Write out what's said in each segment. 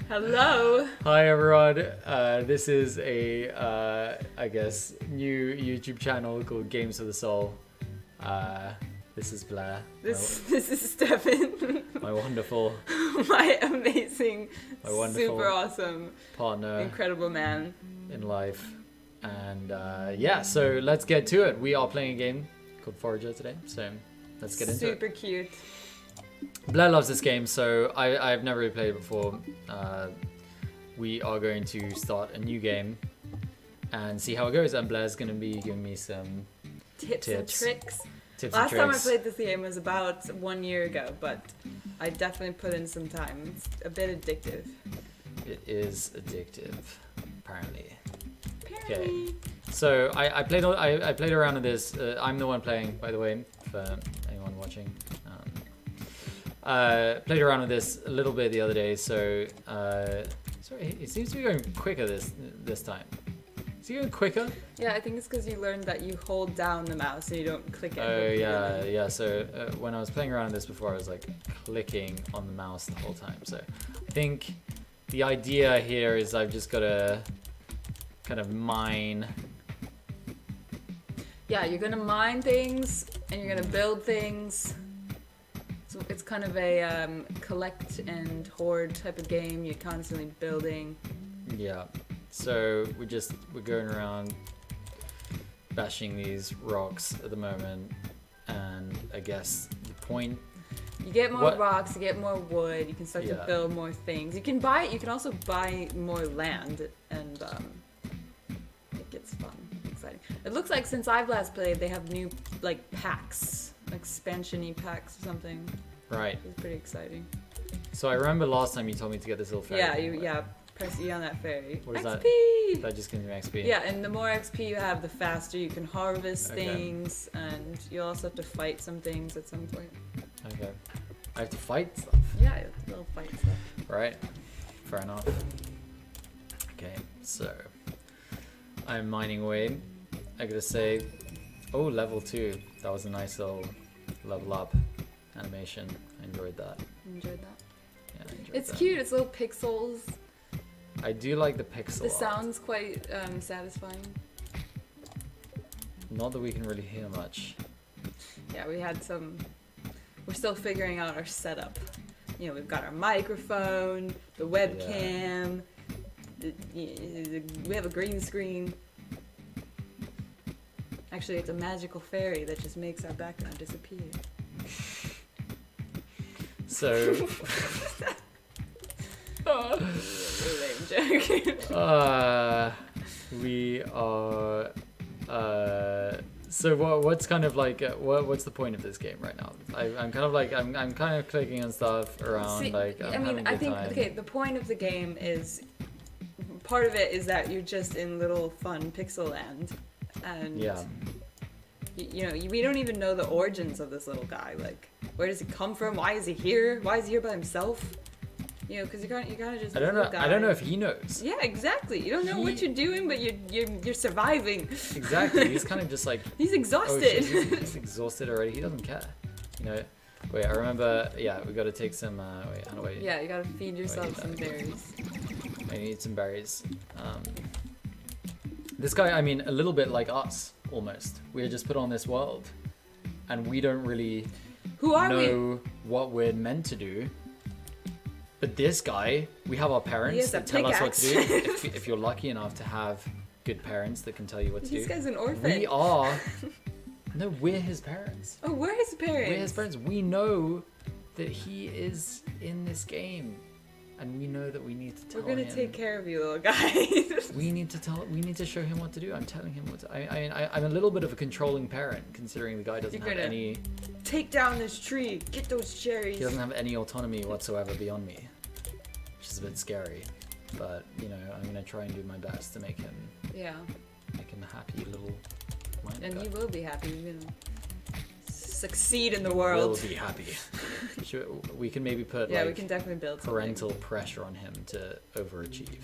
Hello. Hi everyone. This is a I guess new YouTube channel called Games of the Soul. This is Blair. This is Stefan. My wonderful, My amazing, my wonderful super awesome, partner incredible man. in life. And yeah, so let's get to it. We are playing a game called Forager today, so let's get into it. Super cute. Blair loves this game, so I've never really played it before. We are going to start a new game and see how it goes. And Blair's going to be giving me some Tips and tricks. tips Last and time I tricks. played this game was about 1 year ago, but I definitely put in some time. It's a bit addictive. It is addictive, apparently. Apparently. Okay, so I played around with this. I'm the one playing, by the way, for anyone watching. Played around with this a little bit the other day, so sorry, it seems to be going quicker this time. Is it going quicker? Yeah, I think it's because you learned that you hold down the mouse and you don't click it. Oh yeah. So when I was playing around with this before, I was like clicking on the mouse the whole time. So I think the idea here is I've just got to kind of mine. Yeah, you're gonna mine things and you're gonna build things. So it's kind of a collect and hoard type of game. You're constantly building. Yeah. So we're going around bashing these rocks at the moment, and I guess the point. You get more What- rocks, you get more wood. You can start to Yeah. build more things. You can buy. You can also buy more land, and it gets fun, exciting. It looks like since I've last played, they have new like packs, expansion-y packs or something. Right. It's pretty exciting. So I remember last time you told me to get this little fairy. Yeah. Press E on that fairy. What is that? XP. That just gives me XP. Yeah, and the more XP you have, the faster you can harvest Okay. things, and you'll also have to fight some things at some point. Okay. I have to fight stuff. Yeah, you'll fight stuff. Right. Fair enough. Okay. So I'm mining away. I gotta say, oh, level 2. That was a nice little level up animation. I enjoyed that. Enjoyed that. Yeah, I enjoyed It's that. cute. It's little pixels. I do like the pixel The art. sound's quite satisfying. Not that we can really hear much. Yeah, we had some. We're still figuring out our setup. You know, we've got our microphone, the webcam. We have a green screen. Actually, it's a magical fairy that just makes our background disappear. So Really lame joke. we are. So what's kind of like what's the point of this game right now? I'm kind of like I'm kind of clicking on stuff around. See, like I'm I mean, having a I good think time. okay. The point of the game is part of it is that you're just in little fun pixel land, and Yeah. you know, we don't even know the origins of this little guy. Like, where does he come from? Why is he here? Why is he here by himself? You know, because you kind of just. I don't know. little I don't know guy. if he knows. Yeah, exactly. You don't know what He- you're doing, but you're surviving. Exactly. He's kind of just like. He's Oh, exhausted. shit, he's exhausted already. He doesn't care. You know. Wait, I remember. Yeah, we got to take some. Wait, how do I? Yeah, you gotta feed yourself some okay. berries. I need some berries. This guy, I mean, a little bit like us, almost. We're just put on this world, and we don't really Who are we? know what we're meant to do. But this guy, we have our He parents has a that tell us what to do. pickaxe. If you're lucky enough to have good parents that can tell you what to This do. guy's an orphan. We are. No, we're his parents. Oh, we're his parents. We're his parents. We know that he is in this game, and we know that we need to tell We're gonna him. take care of you, little guy. We need to show him what to do. I'm telling him what to. I'm a little bit of a controlling parent, considering the guy doesn't You're have gonna any. Take down this tree. Get those cherries. He doesn't have any autonomy whatsoever beyond me, which is a bit scary. But you know, I'm gonna try and do my best to make him Yeah, a happy little. Mind and guy. you will be happy. You're gonna succeed in the Will world. be happy. We can maybe put Yeah, like we can definitely build something. parental pressure on him to overachieve.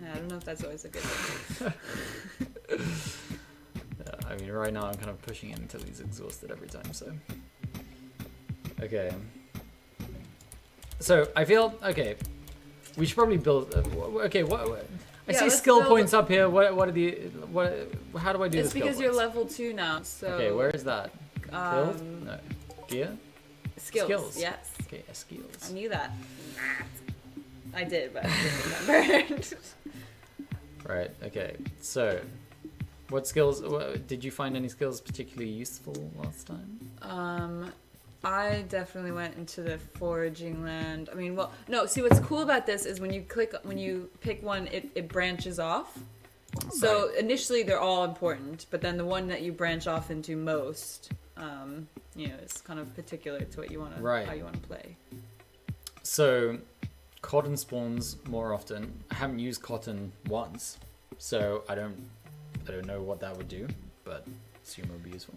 Yeah, I don't know if that's always a good thing. I mean, right now I'm kind of pushing him until he's exhausted every time, so. Okay. So, I feel, okay, we should probably build, okay, what I see skill points up here, what are the, how do I do this? It's because you're level 2 now, so. Okay, where is that? Build? No. Gear? Skills, yes. Okay, skills. I knew that. I did, but I didn't remember. Right, okay, so, what skills, did you find any skills particularly useful last time? I definitely went into the foraging land. I mean, well, no, see what's cool about this is when you pick one, it branches off. So initially they're all important, but then the one that you branch off into most, you know, is kind of particular to what you want to, how you want to play. So, cotton spawns more often. I haven't used cotton once, so I don't know what that would do, but assume it would be useful.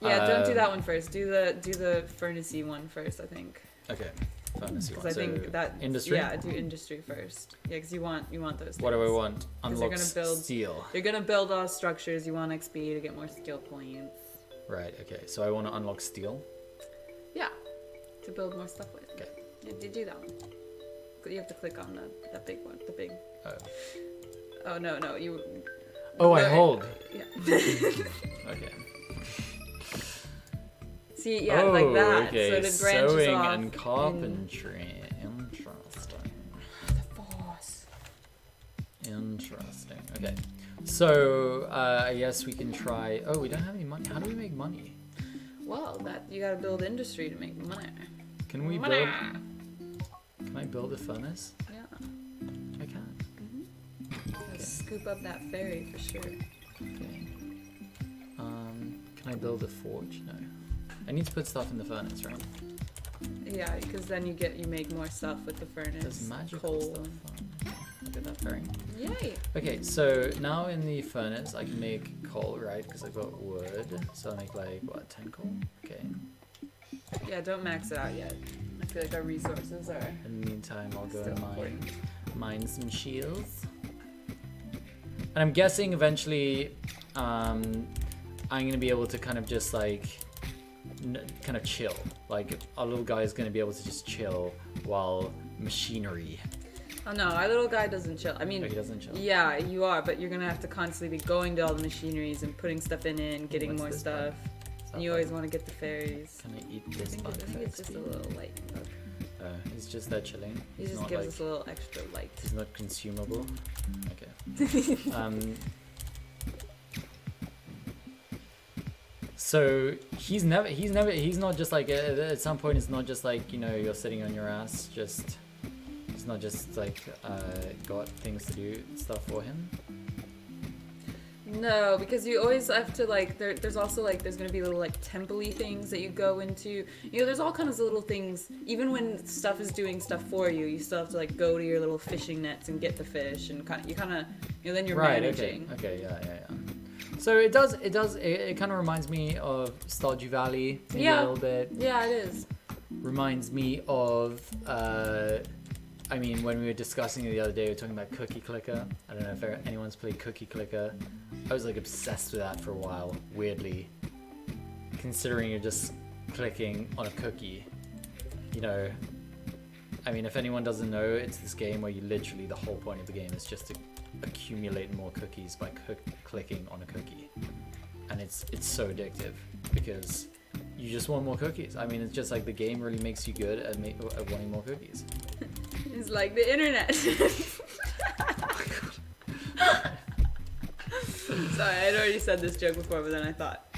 Yeah, don't do that one first. Do the furnacey one first, I think. Okay, furnacey one. Because I think that industry. Yeah, do industry first. Yeah, because you want those. What do I want? Unlock steel. You're gonna build all structures. You want XP to get more skill points. Right. Okay. So I want to unlock steel. Yeah, to build more stuff with. Okay. Yeah, do that one. You have to click on that big one. The big. Oh. Oh no you. Oh, I hold. Yeah. Okay. See, yeah, like that. Okay. So the branches Sewing off and carpentry. Interesting. The force. Interesting. Okay. So I guess we can try. Oh, we don't have any money. How do we make money? Well, you gotta build industry to make money. Can we build? Can I build a furnace? Yeah. I can. Okay. Scoop up that ferry for sure. Okay. Can I build a forge? No. I need to put stuff in the furnace, right? Yeah, because then you make more stuff with the furnace. There's magical stuff. Look at that ferry. Yay! Okay, so now in the furnace I can make coal, right? Because I've got wood. So I'll make like, what, 10 coal? Okay. Yeah, don't max it out yet. I feel like our resources are... In the meantime, I'll go and mine some shields. And I'm guessing eventually I'm going to be able to kind of just like, kind of chill. Like, our little guy is going to be able to just chill while machinery... Oh no, our little guy doesn't chill. I mean, he doesn't chill. Yeah, you are, but you're gonna have to constantly be going to all the machineries and putting stuff in it and getting more stuff. And you always want to get the fairies. Can I eat this bug? I think it's just a little light bug. He's just there chilling. He just gives us a little extra light. He's not consumable. Okay. So he's not just like at some point it's not just like, you know, you're sitting on your ass just. It's not just like got things to do stuff for him. No, because you always have to like there's also like there's gonna be little like temple-y things that you go into. You know, there's all kinds of little things. Even when stuff is doing stuff for you, you still have to like go to your little fishing nets and get the fish and kind of then you're managing. Okay, yeah. So it kind of reminds me of Stardew Valley a little bit. Yeah, it is. Reminds me of I mean, when we were discussing it the other day, we were talking about Cookie Clicker. I don't know if anyone's played Cookie Clicker. I was like obsessed with that for a while, weirdly. Considering you're just clicking on a cookie. You know, I mean, if anyone doesn't know, it's this game where you literally, the whole point of the game is just to accumulate more cookies by clicking on a cookie. And it's so addictive because you just want more cookies. I mean, it's just like the game really makes you good at wanting more cookies. It's like the internet. Sorry, I'd already said this joke before, but then I thought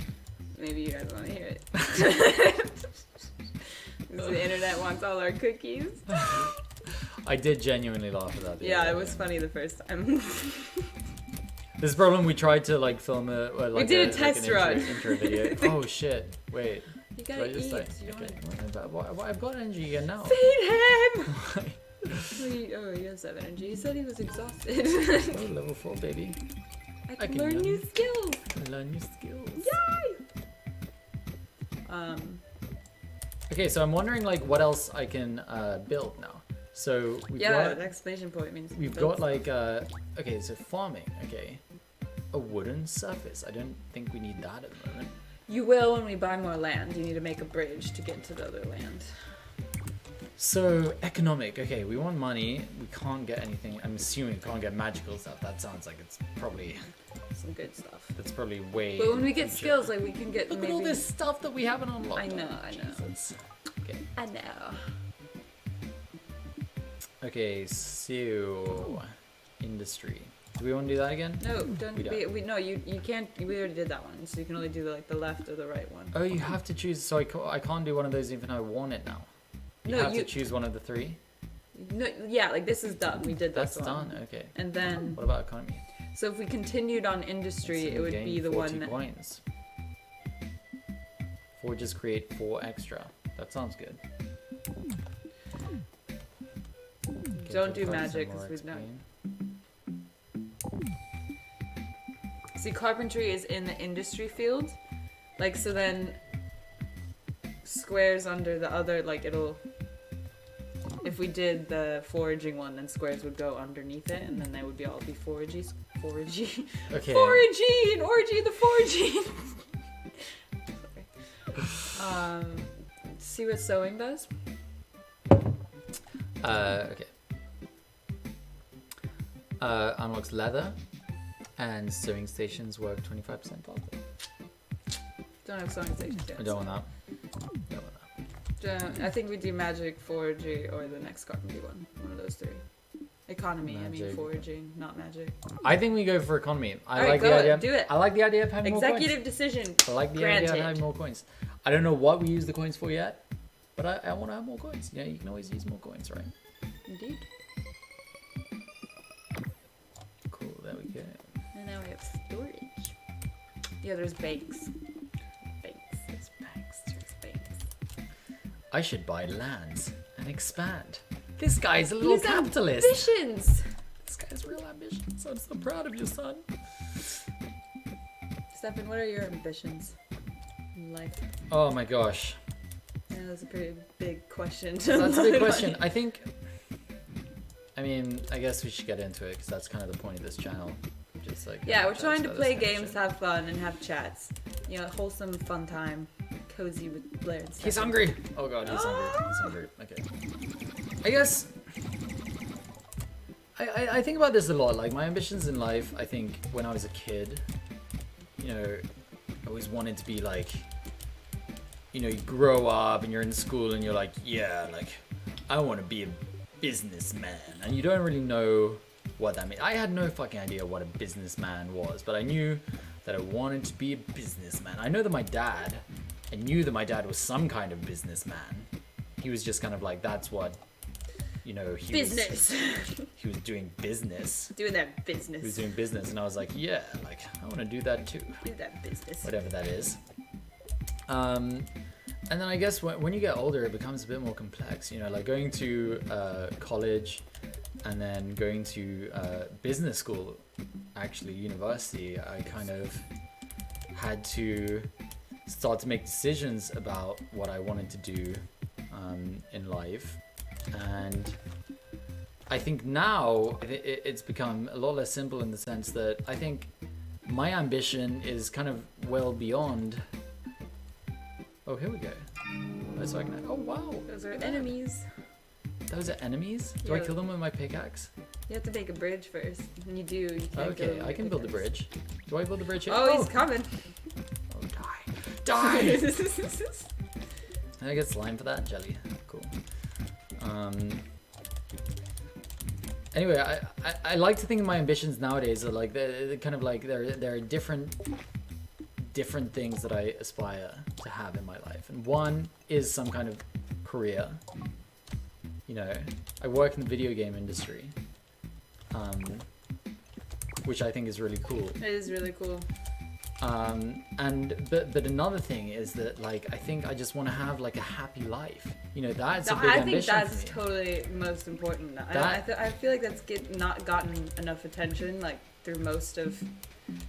maybe you guys want to hear it. Because the internet wants all our cookies. I did genuinely laugh at that. Yeah, it was funny the first time. This problem, we tried to like film we did a test run. Intro video. Oh shit! Wait. You gotta eat. I've got energy again now. Feed him. He has that energy. He said he was exhausted. Oh, level 4, baby. I can learn new skills. Learn new skills. Yay! Okay, so I'm wondering like what else I can build now. So the exclamation point means we've got like okay, so farming. Okay, a wooden surface. I don't think we need that at the moment. You will when we buy more land. You need to make a bridge to get to the other land. So, economic. Okay, we want money. We can't get anything. I'm assuming we can't get magical stuff. That sounds like it's probably... Some good stuff. That's probably way... But when we get skills, like, we can get Look maybe... at all this stuff that we haven't unlocked. I know. Jesus. Okay. I know. Okay, so... Industry. Do we want to do that again? No, don't We don't. no, you can't. We already did that one, so you can only do like the left or the right one. Oh, you have to choose... So I can't do one of those even though I want it now. You No, have to choose one of the three? No, yeah, like this is done. We did That's this one. done, okay. And then, What about economy? so if we continued on industry, So it we would gain be the 40 one. points. Forges create 4 extra. That sounds good. Don't do Get magic some more because we don't. XP. See, carpentry is in the industry field, like so. Then squares under the other, like it'll. If we did the foraging one, then squares would go underneath it, and then they would be all be foraging. Okay. Foraging, orgy, the foraging. See what sewing does? Okay. Unlocks leather, and sewing stations work 25% off. Don't have sewing stations yet. I don't want that. Don't want that. I think we do magic, foraging, or the next carpentry one. One of those three. Economy, I mean Magic. foraging, not magic. I think we go for economy. I Alright, like go the it, idea. do it. I like the idea of having more Executive decision. coins. I like the idea of granted. having more coins. I don't know what we use the coins for yet, but I want to have more coins. Yeah, you can always use more coins, right? Indeed. Cool, there we go. And now we have storage. Yeah, there's banks. There's banks. I should buy lands and expand. This guy's a little He's capitalist. Ambitions! This guy's real ambitious. I'm so proud of you, son. Stefan, what are your ambitions in life? Oh my gosh. Yeah, that's a pretty big question. That's a big question. I think... I mean, I guess we should get into it because that's kind of the point of this channel. Just like Yeah, we're chats trying to about play this kind of games, shit. have fun, and have chats. You know, wholesome, fun time. Cozy with Blair and Stefan. He's hungry. Oh god, he's hungry. He's hungry. Okay. I guess I think about this a lot. Like my ambitions in life, I think when I was a kid, you know, I always wanted to be like, you know, you grow up and you're in school and you're like, yeah, like I want to be a businessman, and you don't really know what that means. I had no fucking idea what a businessman was, but I knew that I wanted to be a businessman. I knew that my dad was some kind of businessman. He was just kind of like, that's what, you know, he was doing business. Doing that business. He was doing business, and I was like, yeah, like I want to do that too. Do that business. Whatever that is. And then I guess when you get older, it becomes a bit more complex. You know, like going to college, and then going to business school, actually university. I kind of had to start to make decisions about what I wanted to do in life, and I think now it's become a lot less simple in the sense that I think my ambition is kind of well beyond. Oh, here we go. So I can, oh wow. Those are enemies. Those are enemies? Do I Yeah. kill them with my pickaxe? You have to make a bridge first. And you do. You can't kill Okay, them I with can build a pickaxe. bridge. Do I build a bridge here? Oh, he's coming. Oh, die. Die! I get slime for that? Jelly. Cool. Anyway, I like to think my ambitions nowadays are like, they're kind of like, there are different things that I aspire to have in my life. And one is some kind of career. You know, I work in the video game industry, which I think is really cool. It is really cool. But another thing is that, like, I think I just want to have like a happy life. You know, that's a big I think ambition that's for me. totally most important. That- I feel like that's not gotten enough attention, like through most of,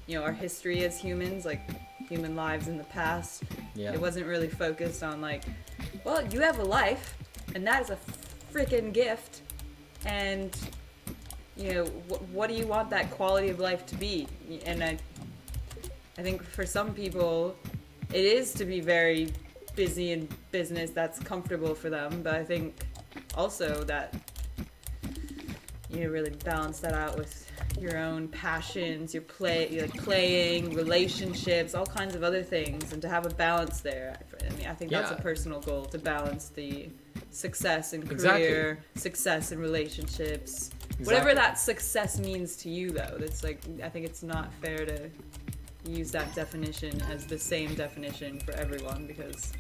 you know, our history as humans, like human lives in the past. Yeah. It wasn't really focused on like, well, you have a life, and that is a freaking gift, and you know, what do you want that quality of life to be? And I I think for some people, it is to be very busy in business that's comfortable for them. But I think also that you really balance that out with your own passions, your playing, relationships, all kinds of other things, and to have a balance there. I mean, I think that's a personal goal, to balance the success in career, success in relationships, whatever that success means to you. Though, that's like, I think it's not fair to use that definition as the same definition for everyone, because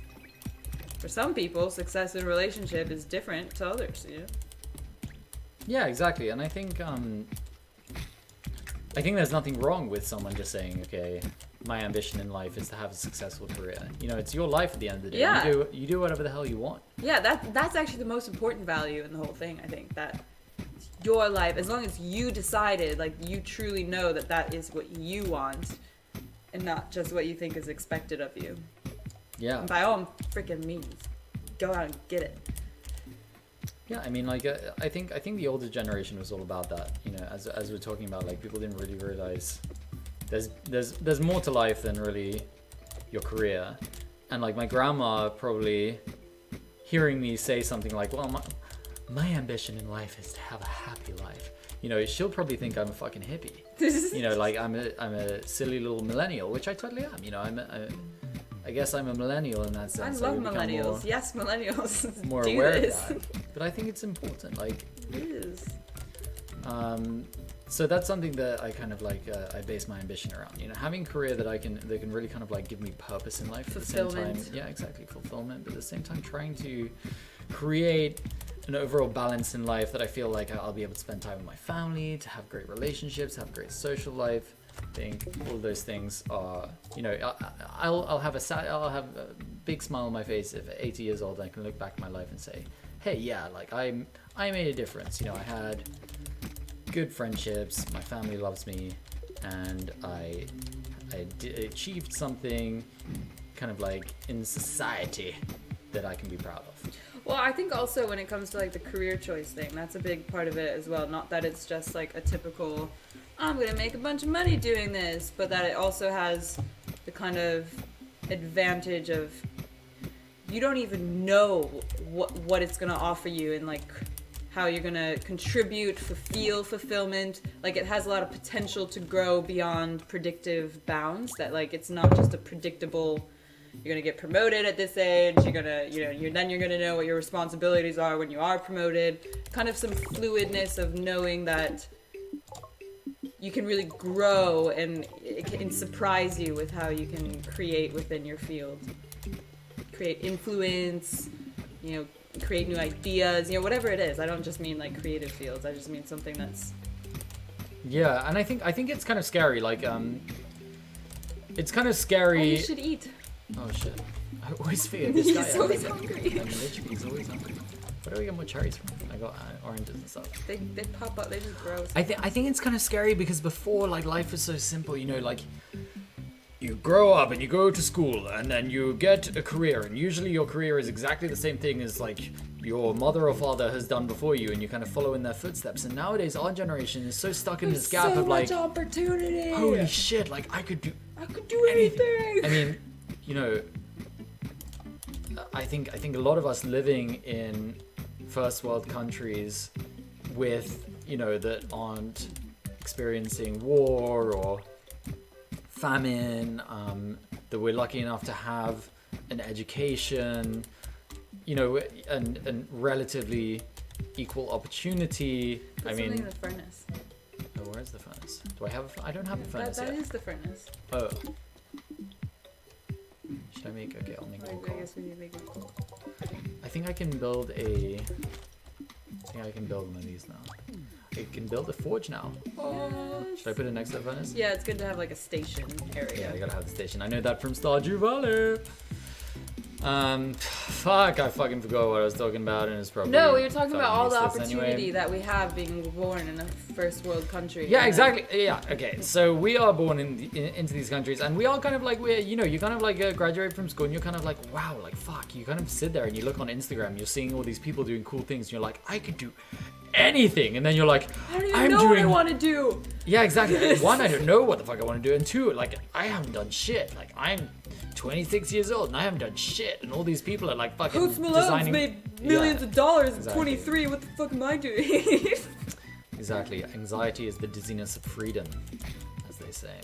for some people, success in a relationship is different to others. You know? Yeah, exactly, and I think there's nothing wrong with someone just saying, okay, my ambition in life is to have a successful career. You know, it's your life at the end of the day. Yeah. You do whatever the hell you want. Yeah, that's actually the most important value in the whole thing, I think, that your life, as long as you decided, like, you truly know that that is what you want and not just what you think is expected of you. Yeah. And by all freaking means, go out and get it. Yeah, I mean, like, I think the older generation was all about that. You know, as we're talking about, like, people didn't really realize there's more to life than really your career. And like my grandma probably hearing me say something like, well, my ambition in life is to have a happy life. You know, she'll probably think I'm a fucking hippie. You know, like I'm a silly little millennial, which I totally am. You know, I guess I'm a millennial in that sense. I love millennials. Yes, millennials. More do aware this. of that. But I think it's important. Like, it is. So that's something that I kind of like. I base my ambition around. You know, having a career that can really kind of like give me purpose in life. At the same time, yeah, exactly, fulfillment. But at the same time, trying to create an overall balance in life that I feel like I'll be able to spend time with my family, to have great relationships, have great social life. I think all of those things are, you know, I'll have a big smile on my face if at 80 years old I can look back at my life and say, hey, yeah, like I made a difference. You know, I had good friendships, my family loves me, and I achieved something kind of like in society that I can be proud of. Well, I think also when it comes to like the career choice thing, that's a big part of it as well. Not that it's just like a typical, I'm going to make a bunch of money doing this, but that it also has the kind of advantage of you don't even know what it's going to offer you and like how you're going to contribute, feel fulfillment. Like it has a lot of potential to grow beyond predictive bounds, that like it's not just a predictable, you're going to get promoted at this age, you're going to, you know, then you're going to know what your responsibilities are when you are promoted. Kind of some fluidness of knowing that you can really grow and it can surprise you with how you can create within your field. Create influence, you know, create new ideas, you know, whatever it is. I don't just mean like creative fields. I just mean something that's... Yeah, and I think it's kind of scary. Like, it's kind of scary. Oh, you should eat. Oh shit! I always figure this guy. He's always hungry. I mean, literally, he's always hungry. Where do we get more cherries from? I got oranges and stuff. They pop up. They just grow. I think it's kind of scary because before, like, life was so simple. You know, like you grow up and you go to school and then you get a career, and usually your career is exactly the same thing as like your mother or father has done before you, and you kind of follow in their footsteps. And nowadays, our generation is so stuck in this gap so of like, much opportunity. Holy shit! Like I could do anything. I mean, you know, I think a lot of us living in first world countries with, you know, that aren't experiencing war or famine, that we're lucky enough to have an education, you know, and relatively equal opportunity. Put something in the furnace. Oh, where's the furnace? Do I have I don't have a furnace That yet. is the furnace. Oh. Should I make? Okay, I'll make more I coal. guess we need to make it cool. I think I can build one of these now. I can build a forge now. Oh. Yes. Should I put it next to the furnace? Yeah, it's good to have like a station area. Yeah, I gotta have the station. I know that from Stardew Valley. Fuck, I fucking forgot what I was talking about, and it's probably... No, we were talking about all the useless opportunity anyway. that we have being born in a first world country. Yeah, exactly. Yeah, okay. So we are born into these countries, and we are kind of like, you know, you kind of like graduate from school, and you're kind of like, wow, like fuck. You kind of sit there and you look on Instagram, you're seeing all these people doing cool things, and you're like, I could do anything, and then you're like, I don't even I'm know doing what I want to do. Yeah, exactly. One, I don't know what the fuck I want to do, and two, like, I haven't done shit. Like, I'm 26 years old and I haven't done shit, and all these people are like fucking Post Malone's designing. made millions of dollars at exactly. 23. What the fuck am I doing? Exactly. Anxiety is the dizziness of freedom, as they say.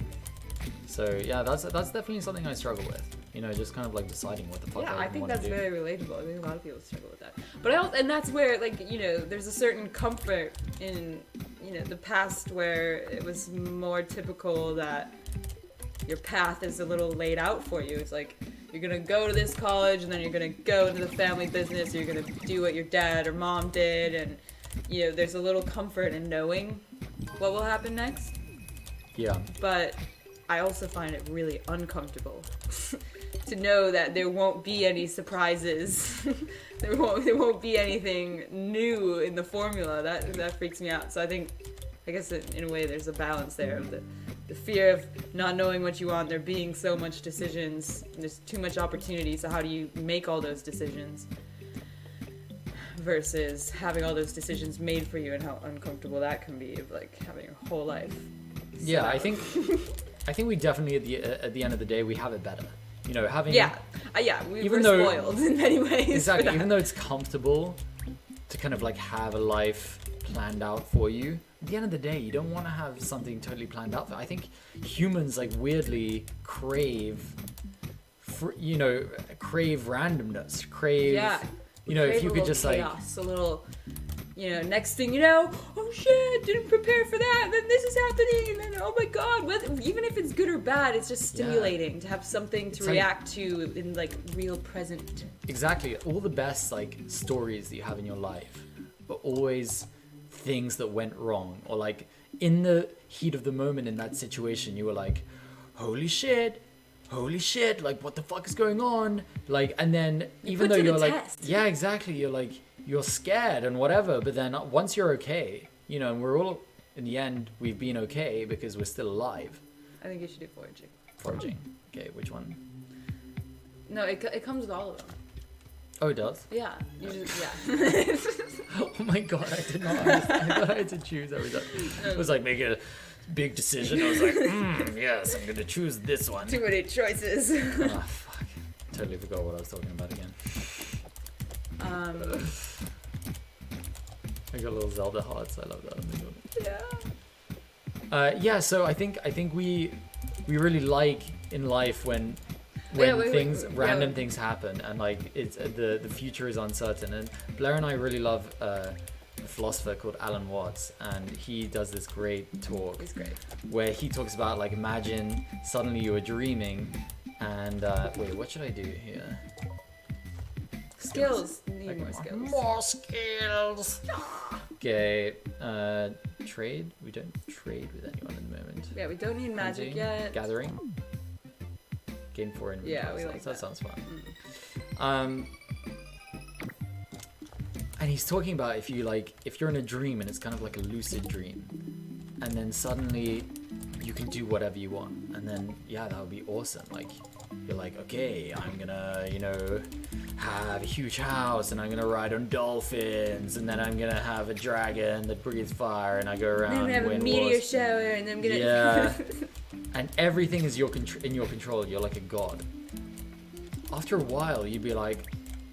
So yeah, that's definitely something I struggle with. You know, just kind of like deciding what the fuck Yeah, I I think want to that's do. very relatable. I think a lot of people struggle with that. But I also, and that's where, like, you know, there's a certain comfort in, you know, the past where it was more typical that your path is a little laid out for you. It's like, you're gonna go to this college and then you're gonna go into the family business, you're gonna do what your dad or mom did, and, you know, there's a little comfort in knowing what will happen next. Yeah. But I also find it really uncomfortable to know that there won't be any surprises. there won't be anything new in the formula. That freaks me out. So I guess in a way there's a balance there of the fear of not knowing what you want, there being so much decisions, there's too much opportunity, so how do you make all those decisions? Versus having all those decisions made for you and how uncomfortable that can be of like having your whole life. Yeah, I think we definitely at the end of the day we have it better. You know, having We're spoiled in many ways. Exactly, even though it's comfortable to kind of like have a life planned out for you, at the end of the day, you don't want to have something totally planned out. I think humans like weirdly crave randomness, crave. Yeah. You know, if you could just chaos, like a little, you know, next thing you know, oh shit, didn't prepare for that, and then this is happening, and then oh my god, even if it's good or bad, it's just stimulating to have something to react to in like real present. Exactly, all the best like stories that you have in your life are always things that went wrong, or like in the heat of the moment in that situation, you were like, holy shit, like what the fuck is going on? Like, and then even though you're like, yeah, exactly, you're scared and whatever, but then once you're okay, you know, and we're all, in the end, we've been okay because we're still alive. I think you should do foraging. Foraging. Okay, which one? No, it comes with all of them. Oh, it does? Yeah. Yeah. Oh my god, I did not understand. I thought I had to choose every time. It was like making a big decision. I was like, yes, I'm gonna choose this one. Too many choices. Oh, fuck. Totally forgot what I was talking about again. I got little Zelda hearts. I love that. Yeah. Yeah. So I think we really like in life when random things happen and like it's the future is uncertain. And Blair and I really love a philosopher called Alan Watts, and he does this great talk. He's great. Where he talks about like imagine suddenly you were dreaming, and wait, what should I do here? Skills. Need more skills. More skills. Okay. Trade. We don't trade with anyone at the moment. Yeah, we don't need magic yet. Gathering. Gain 4 inventory. Yeah, we like that. That sounds fun. And he's talking about if you're in a dream and it's kind of like a lucid dream, and then suddenly you can do whatever you want, and then that would be awesome. Like you're like, okay, I'm gonna, you know, have a huge house, and I'm gonna ride on dolphins, and then I'm gonna have a dragon that breathes fire, and I go around. And I'm gonna have a meteor shower, and I'm gonna and everything is in your control. You're like a god. After a while, you'd be like,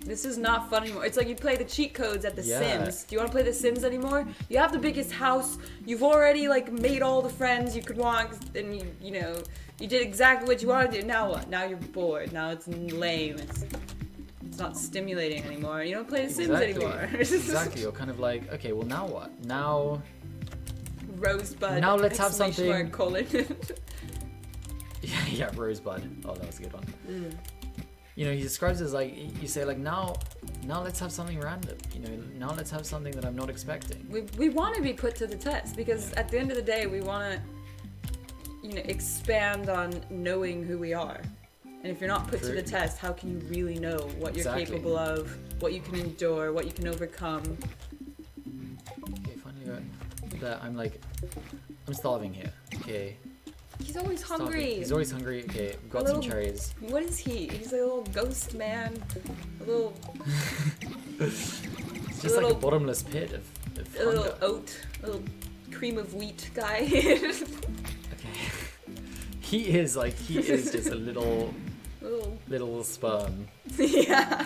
this is not fun anymore. It's like you play the cheat codes at The Sims. Do you want to play The Sims anymore? You have the biggest house. You've already like made all the friends you could want, and you know you did exactly what you wanted to do. Now what? Now you're bored. Now it's lame. It's not stimulating anymore. You don't play The Sims anymore. Exactly. You're kind of like, okay, well now what? Now Rosebud. Now let's have something. Colon. yeah, Rosebud. Oh, that was a good one. You know, he describes it as like, you say like, now let's have something random. You know, now let's have something that I'm not expecting. We want to be put to the test because at the end of the day, we want to, you know, expand on knowing who we are. And if you're not put to the test, how can you really know what you're capable of, what you can endure, what you can overcome? Okay, finally got that. I'm starving here. Okay. He's always hungry. He's always hungry. Okay, got some cherries. What is he? He's a little ghost man. A little. It's just like a bottomless pit of a little hunger. oat, a little cream of wheat guy. Okay. He is just a little sperm. Yeah.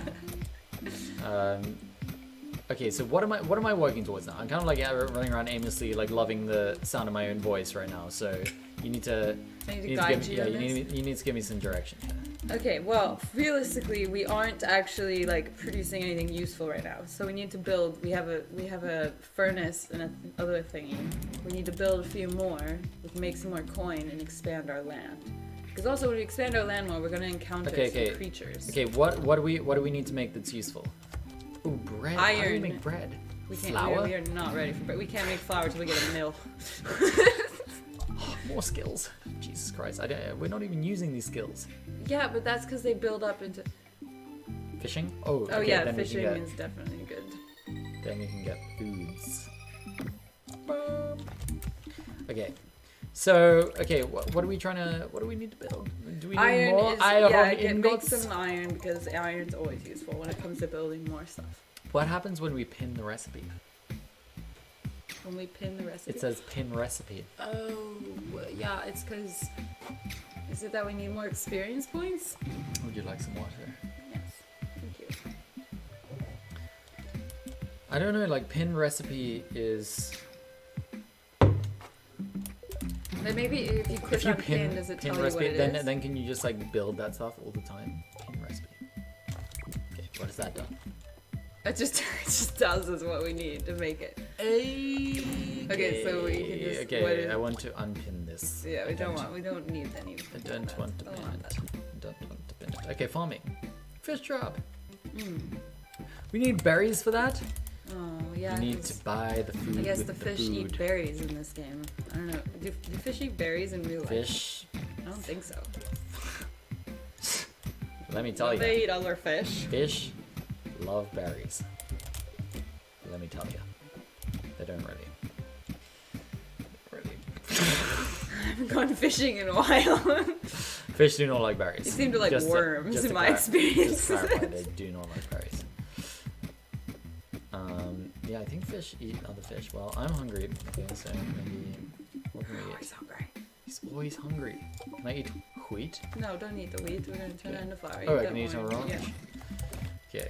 Okay, so what am I working towards now? I'm kind of like running around aimlessly, like loving the sound of my own voice right now. So you need to, I need to you guide you. need to give me some direction here. Okay, well, realistically, we aren't actually like producing anything useful right now. So we need to build. We have a furnace and other thingy. We need to build a few more. We can make some more coin and expand our land. Because also, when we expand our land more, we're gonna encounter some creatures. Okay, what do we need to make that's useful? Ooh, bread. How do we make bread? We can't. Flour? We are not ready for bread. We can't make flour till we get a mill. Oh, more skills. Jesus Christ! We're not even using these skills. Yeah, but that's because they build up into. Fishing? Oh, Oh okay, yeah, then fishing is definitely good. Then we can get foods. Okay. So, okay, what are we what do we need to build? Do we need more iron ingots? Make some iron because iron's always useful when it comes to building more stuff. What happens when we pin the recipe? When we pin the recipe? It says pin recipe. Oh, yeah, it's because... Is it that we need more experience points? Would you like some water? Yes, thank you. I don't know, like pin recipe is... Then maybe if you click on pin, does it tell you what it is? Then can you just like build that stuff all the time? Pin recipe. Okay, what has that done? It just tells us what we need to make it. Okay, so we can just... Okay, I want to unpin this. Yeah, we don't need any... I don't want to pin it. Okay, farming. Fish trap. We need berries for that. Oh, yeah. You need to buy the food. I guess with the fish eat berries in this game. I don't know. Do fish eat berries in real life? Fish. I don't think so. Let me tell you. They eat other fish. Fish love berries. Let me tell you. They don't really. I haven't gone fishing in a while. Fish do not like berries. They seem to like worms in my experience. Just clarify, they do not like berries. Yeah, I think fish eat other fish. Well, I'm hungry. Okay, so maybe what can we eat? He's hungry. He's always hungry. Can I eat wheat? No, don't eat the wheat. We're gonna turn it into flour. Oh, I can eat an orange? Yeah. Okay.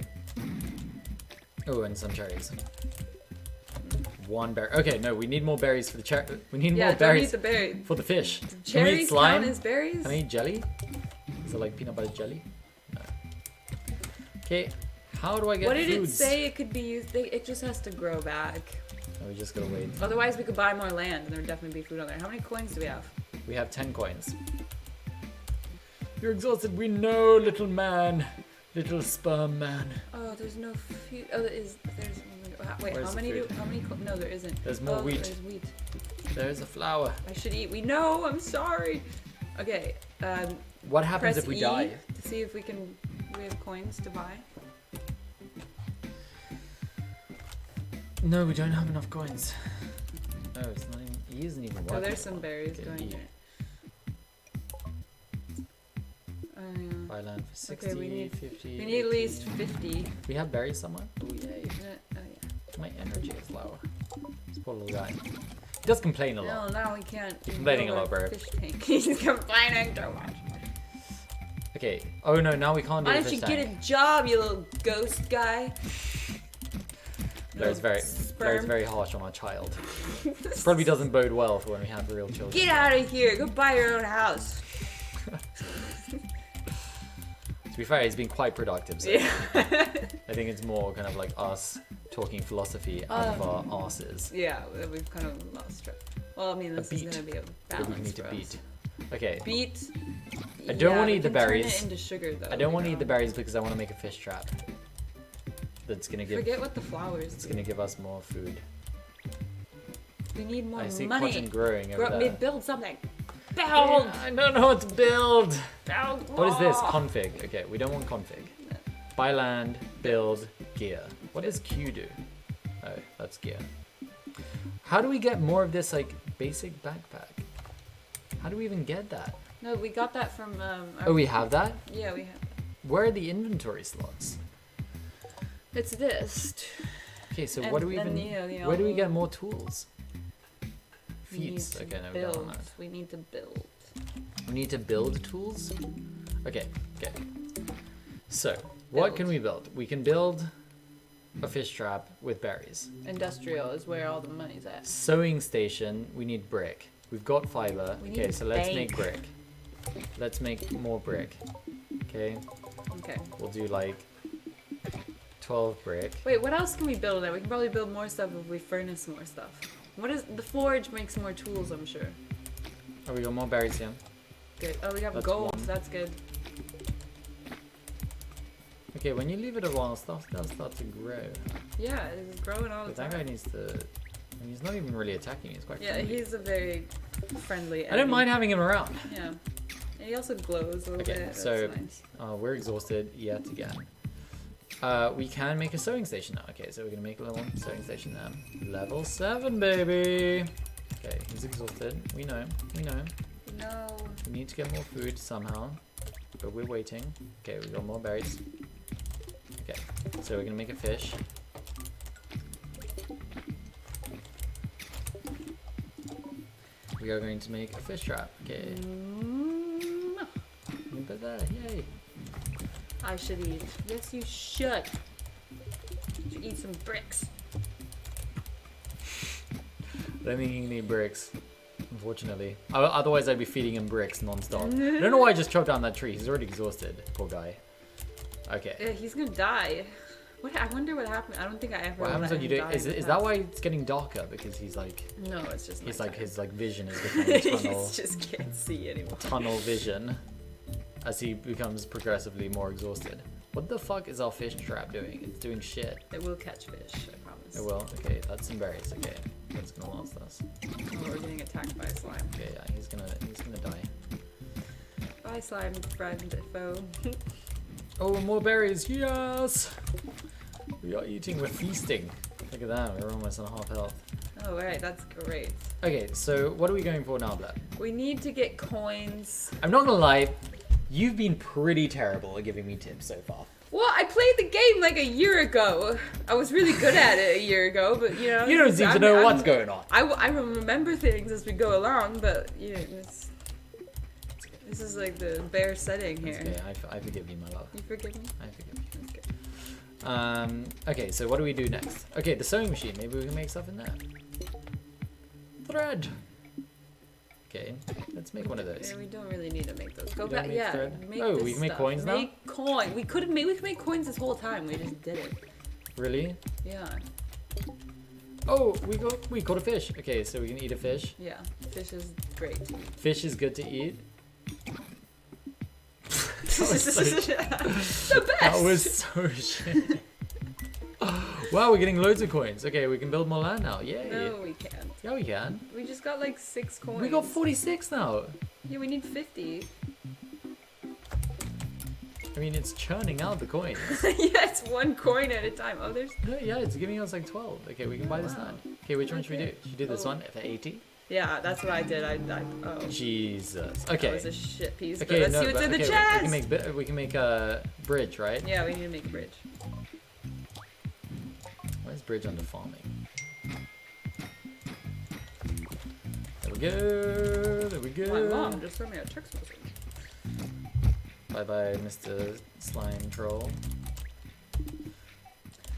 Oh, and some cherries. One berry. Okay, no, we need more berries for the cherry. We need more berries don't eat the berry. for the fish. Cherries can we eat slime? count as berries? Can I eat jelly? Is it like peanut butter jelly? No. Okay, how do I get What did foods? it say it could be used? It just has to grow back. No, we just gotta wait. Otherwise, we could buy more land and there would definitely be food on there. How many coins do we have? We have 10 coins. You're exhausted. We know, little man. Little sperm man. Oh, there's no food. Oh, there's... Wait, Where's how many the food? No, there isn't. There's more wheat. There's wheat. There's a flower. I should eat. I'm sorry. Okay, What happens press if we E die? to see if we have coins to buy. No, we don't have enough coins. Oh, it's not even. E isn't even working. Oh, there's some anymore. berries Okay, going E. here. Buy land for 60, Okay, we need 50. We need at least 50. We have berries somewhere? Oh yeah. My energy is low. This poor little guy. He does complain a lot. No, now we can't. Complaining a lot, bro. Fish tank. He's complaining too much. Okay. Oh no, now we can't do Why the don't fish you tank. get a job, you little ghost guy? Blair's very harsh on our child. Probably doesn't bode well for when we have real children. Get out of here! Go buy your own house. To be fair, he's been quite productive. So Yeah. I think it's more kind of like us talking philosophy out of our asses. Yeah, we've kind of lost track. Well, I mean, this is beet. gonna be a That balance we need to for beat. us. Okay. Beet. I don't want to we eat the can turn berries. it into sugar, though. I don't want to eat the berries because I want to make a fish trap. That's gonna give. Forget what the flowers It's do. gonna give us more food. We need more I see money. cotton growing over there. Build something. Build. Yeah, I don't know what to build. Build. What is this? more. Config. Okay, we don't want config. Buy land, build, gear. What does Q do? Oh, that's gear. How do we get more of this like basic backpack? How do we even get that? No, we got that from. Oh, we have that? Yeah, we have. Where are the inventory slots? It's this. Okay, so And what do we then, even? you know, Where do we get more tools? we need Feats. to Okay, no, we don't build. want that. We need to build. We need to build tools. Okay. So, what can we build? We can build a fish trap with berries. Industrial is where all the money's at. Sewing station. We need brick. We've got fiber. We Okay, need so let's bank. make brick. Let's make more brick. Okay, Okay. we'll do like 12 brick. Wait, what else can we build there? We can probably build more stuff if we furnace more stuff. What is the forge makes more tools, I'm sure. Oh, we got more berries here. Good. Oh, we got That's gold. one. That's good. Okay, when you leave it a while, stuff does start to grow. Yeah, it's growing all the But that guy time. needs to. I mean, he's not even really attacking. He's quite. Yeah, friendly. he's a very friendly enemy. I don't mind having him around. Yeah. And he also glows a little Okay, bit. so That's nice. we're exhausted yet again. We can make a sewing station now. Okay, so we're gonna make a little sewing station there. Level 7, baby. Okay, he's exhausted. We know him. We know him. No. We need to get more food somehow, but we're waiting. Okay, we got more berries. Okay, so we're gonna make a fish. We are going to make a fish trap. Okay, put that. Yay! I should eat. Yes, you should. You should eat some bricks. I don't think he can eat bricks, unfortunately. Otherwise, I'd be feeding him bricks non-stop. I don't know why I just chopped down that tree. He's already exhausted. Poor guy. Okay. Yeah, he's gonna die. What? I wonder what happened. I don't think I ever. What happens let when you him do? die Is in the that past. why it's getting darker? Because he's like, No, it's just. he's like nighttime. his like vision is becoming tunnel, He just can't see anymore. tunnel vision, as he becomes progressively more exhausted. What the fuck is our fish trap doing? It's doing shit. It will catch fish. I promise. It will. Okay, that's some berries. Okay, that's gonna last us. Oh, we're getting attacked by a slime. Okay, yeah, he's gonna die. Bye, slime friend foe. Oh, more berries! Yes! We are eating, we're feasting. Look at that, we're almost on half health. Oh, right, that's great. Okay, so what are we going for now, Blair? We need to get coins. I'm not gonna lie, you've been pretty terrible at giving me tips so far. Well, I played the game like a year ago. I was really good at it a year ago, but you know. You don't seem to know what's going on. I remember things as we go along, but you know, this is like the bare setting here. Okay, I forgive you, my love. You forgive me? I forgive you. That's good. Okay, so what do we do next? Okay, the sewing machine. Maybe we can make stuff in there. Thread. Okay, let's make one of those. Yeah, we don't really need to make those. Go You don't back. make Yeah. thread? Make Oh, this we can make stuff. coins now? Make coin. We could make coins this whole time. We just did it. Really? Yeah. Oh, we caught a fish. Okay, so we can eat a fish. Yeah. Fish is great. Fish is good to eat. The best. That was so shit. Wow, we're getting loads of coins. Okay, we can build more land now. Yay. No, we can't. Yeah, we can. We just got like 6 coins. We got 46 now. Yeah, we need 50. I mean, it's churning out the coins. Yeah, it's 1 coin at a time. Oh, there's. No, yeah, it's giving us like 12. Okay, we can buy this Wow. land. Okay, which one should we do? Should we do this Oh. one for 80? Yeah, that's what I did. Oh. Jesus. That Okay. was a shit piece. Okay, but let's no, see what's but in the okay, chest. we can make a bridge, right? Yeah, we need to make a bridge. Where's bridge under farming? There we go. There we go. My mom just sent me a text message. Bye bye, Mr. Slime Troll.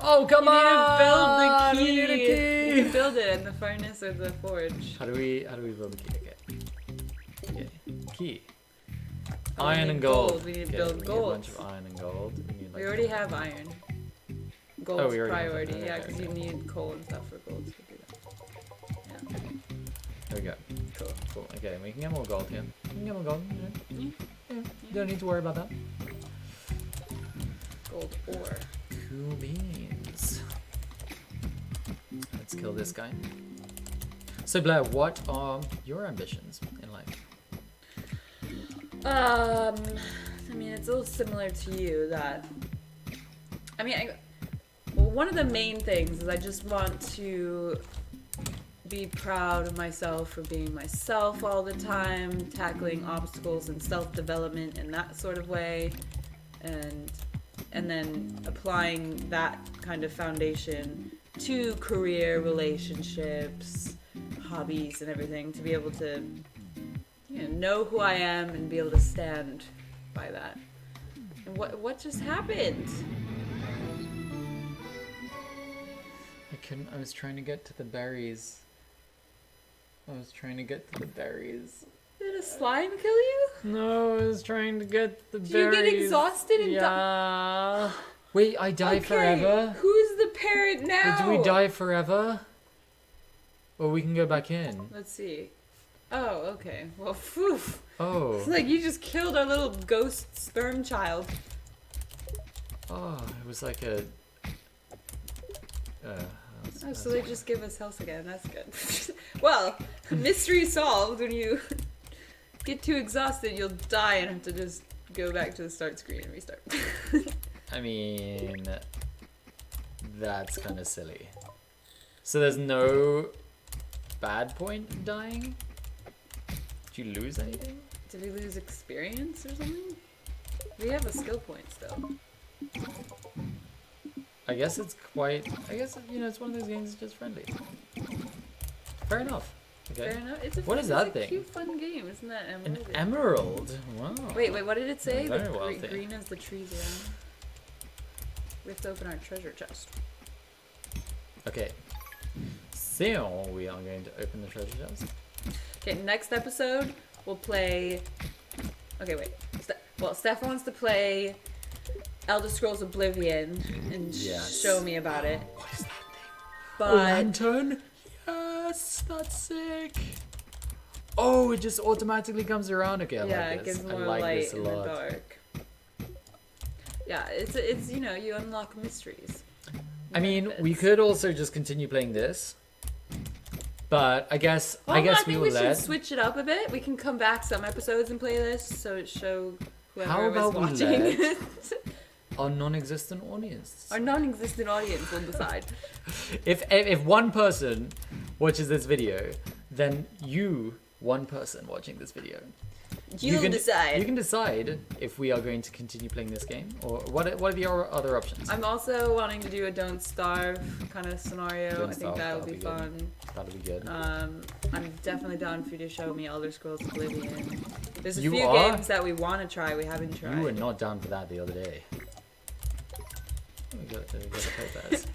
Oh, come You on! need to build the key. We need a key! You can build it in the furnace or the forge. How do we build the key? Okay. Key. Oh, we Iron need and gold. We need to Okay, build we need gold. a bunch of iron and gold. We need, We like, already have iron. Gold's we already have priority, that. yeah, Okay, because okay. you need coal and stuff for gold to do that. Yeah, There we go. cool. Cool. Okay, we can get more gold here. We can get more gold. Yeah. You don't need to worry about that. Gold ore. Cool beans. Let's kill this guy. So Blair, what are your ambitions in life? I mean, it's a little similar to you that. I mean, well, one of the main things is I just want to be proud of myself for being myself all the time, tackling obstacles and self-development in that sort of way, and then applying that kind of foundation to career, relationships, hobbies, and everything to be able to, know who I am and be able to stand by that. And what just happened? I was trying to get to the berries. Did a slime kill you? No, I was trying to get the Did berries. you get exhausted and die? Yeah. Wait, I die forever? Who's the parent now? Do we die forever? Or we can go back in. Let's see. Oh, okay. Well, phew. Oh. It's like you just killed our little ghost sperm child. Oh, it was like a... So they just give us health again. That's good. Well, mystery solved. When you get too exhausted, you'll die and have to just go back to the start screen and restart. I mean... That's kind of silly. So there's no bad point in dying? Did you lose anything? Did we lose experience or something? We have a skill point still. I guess it's quite... it's one of those games that's just friendly. Fair enough. Okay. Fair enough. It's a What is that thing? Cute, fun game, isn't that? An emerald? Wow. Wait, what did it say? Very The wealthy. green as the trees around. We have to open our treasure chest. Okay. So, we are going to open the treasure chest. Okay, next episode, we'll play... Okay, wait. Steph wants to play Elder Scrolls Oblivion and Yes. show me about it. What is that thing? But... A lantern? Yes, that's sick. Oh, it just automatically comes around. Okay, I yeah, like it this. gives I more like light this a in the lot. dark. Yeah, it's you unlock mysteries. I mean, we Benefits. could also just continue playing this. But I guess Well, I no, guess I think we we will should let. switch it up a bit. We can come back some episodes and play this, so it show whoever How was about we watching. let our non-existent audience? Our non-existent audience will decide. If one person watches this video, then one person watching this video, You decide. You can decide if we are going to continue playing this game, or what are the other options. I'm also wanting to do a Don't Starve kind of scenario. Don't I think Starve, that would be that'll be fun. That'll be good. I'm definitely down for you to show me Elder Scrolls Oblivion. There's a You few are? games that we want to try, we haven't tried. You were not down for that the other day. We got to play that.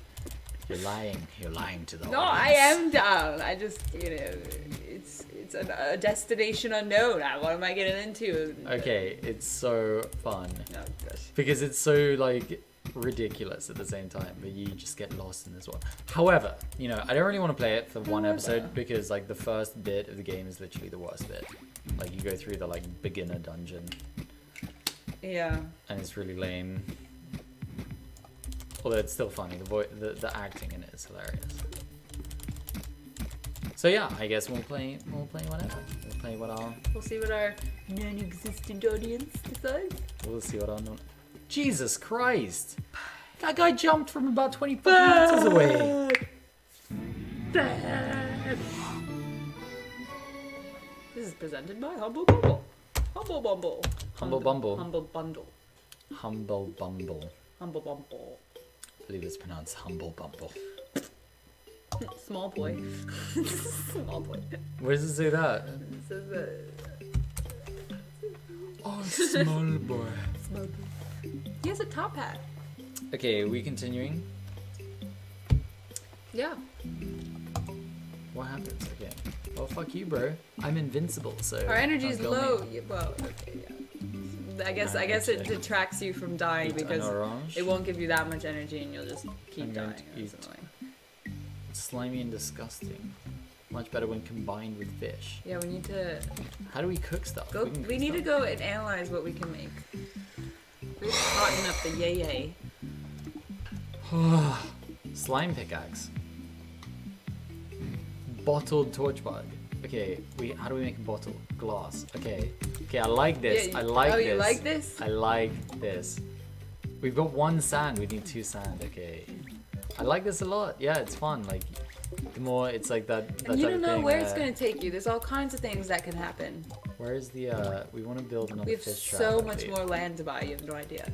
You're lying. You're lying to the No, audience. I am down. I just, it's a destination unknown. What am I getting into? Okay, it's so fun Oh, gosh. because it's so like ridiculous at the same time, but you just get lost in this one. However, I don't really want to play it for one episode because like the first bit of the game is literally the worst bit. Like you go through the like beginner dungeon Yeah. and it's really lame. Although it's still funny, the acting in it is hilarious. So yeah, I guess we'll play whatever. We'll play what our... We'll see what our non-existent audience decides. We'll see what our... Jesus Christ! That guy jumped from about 20 fucking meters away! This is presented by Humble Bumble. Humble Bumble. Humble Bumble. Humble Bundle. Humble Bumble. Humble Bumble. I believe it's pronounced Humble Bumble. Small boy. Small boy. Where does it say that? It says Oh, small boy. small boy. He has a top hat. Okay, are we continuing? Yeah. What happens? Okay. Well, fuck you, bro. I'm invincible, so... Our energy's don't kill low. me. Yeah, well, okay, yeah. I guess it Okay. detracts you from dying Eat because an orange. it won't give you that much energy and you'll just keep I'm going dying. to That's eat. annoying. Slimy and disgusting. Much better when combined with fish. Yeah, we need to How do we cook stuff? go. can We cook need to stuff. go and analyze what we can make. We're hotting up the yay. Slime pickaxe. Bottled torch bug. Okay, how do we make a bottle? Glass. Okay, I like this. Yeah, I like oh, this. you like this? I like this. We've got 1 sand. We need 2 sand. Okay. I like this a lot. Yeah, it's fun. Like, the more it's like that. And you type don't of know thing, where it's gonna take you. There's all kinds of things that can happen. Where is the? We want to build another We have fish trap. so I much believe. more land to buy. You have no idea.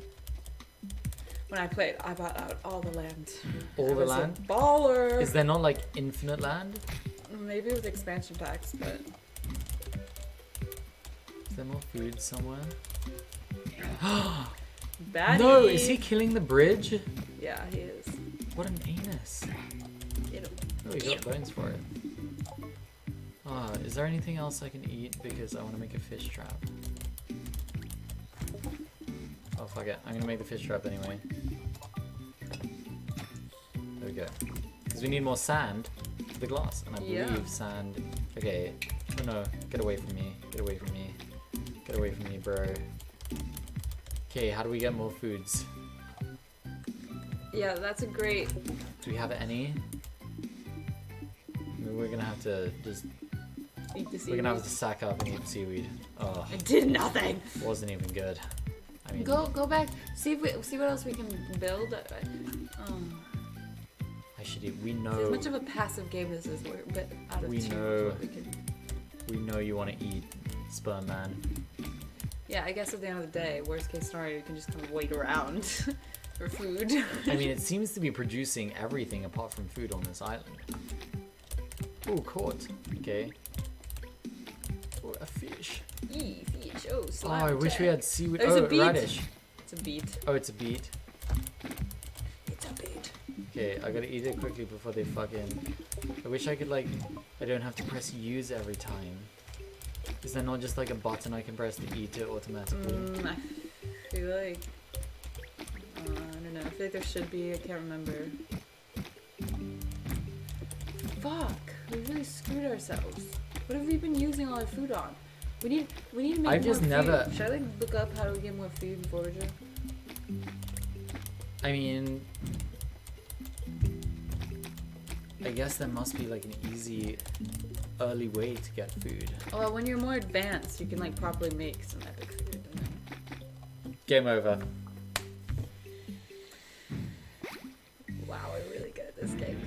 When I played, I bought out all the land. All I the was a land? baller. Is there not like infinite land? Maybe with expansion packs, but Is there more food somewhere? baddie. No, is he killing the bridge? Yeah, he is. What an anus. Eat him. Oh, we got bones for it. Ah, is there anything else I can eat? Because I want to make a fish trap. Oh, fuck it. I'm gonna make the fish trap anyway. There we go. Because we need more sand for the glass. And I believe sand... Okay. Oh no. Get away from me. Get away from me. Get away from me, bro. Okay, how do we get more foods? Yeah, that's a great. Do we have any? I mean, we're gonna have to just... Eat the seaweed. We're gonna have to sack up and eat seaweed. Oh, I did nothing. wasn't even good. I mean, Go back. See what else we can build. I should eat. We See, know. as much of a passive game this is, we're a bit out of We tune with know. what we can. We know you want to eat, sperm man. Yeah, I guess at the end of the day, worst case scenario, you can just kind of wait around for food. I mean, it seems to be producing everything apart from food on this island. Oh, caught. Okay. Oh, a fish. Eee, fish. Oh, Oh, slime. I wish we attack. had seaweed. There's a Oh, beet. radish. It's a beet. Oh, it's a beet. It's a beet. Okay, I gotta eat it quickly before they fucking... I wish I could, like... I don't have to press use every time. Is there not just, like, a button I can press to eat it automatically? I feel like... I don't know. I feel like there should be. I can't remember. Fuck. We really screwed ourselves. What have we been using all our food on? We need to make I've more just food. never- Should I like look up how to get more food in Forager? I mean... I guess there must be, like, an easy, early way to get food. Oh, well, when you're more advanced, you can like properly make some epic food. And then... Game over. Wow, we're really good at this game.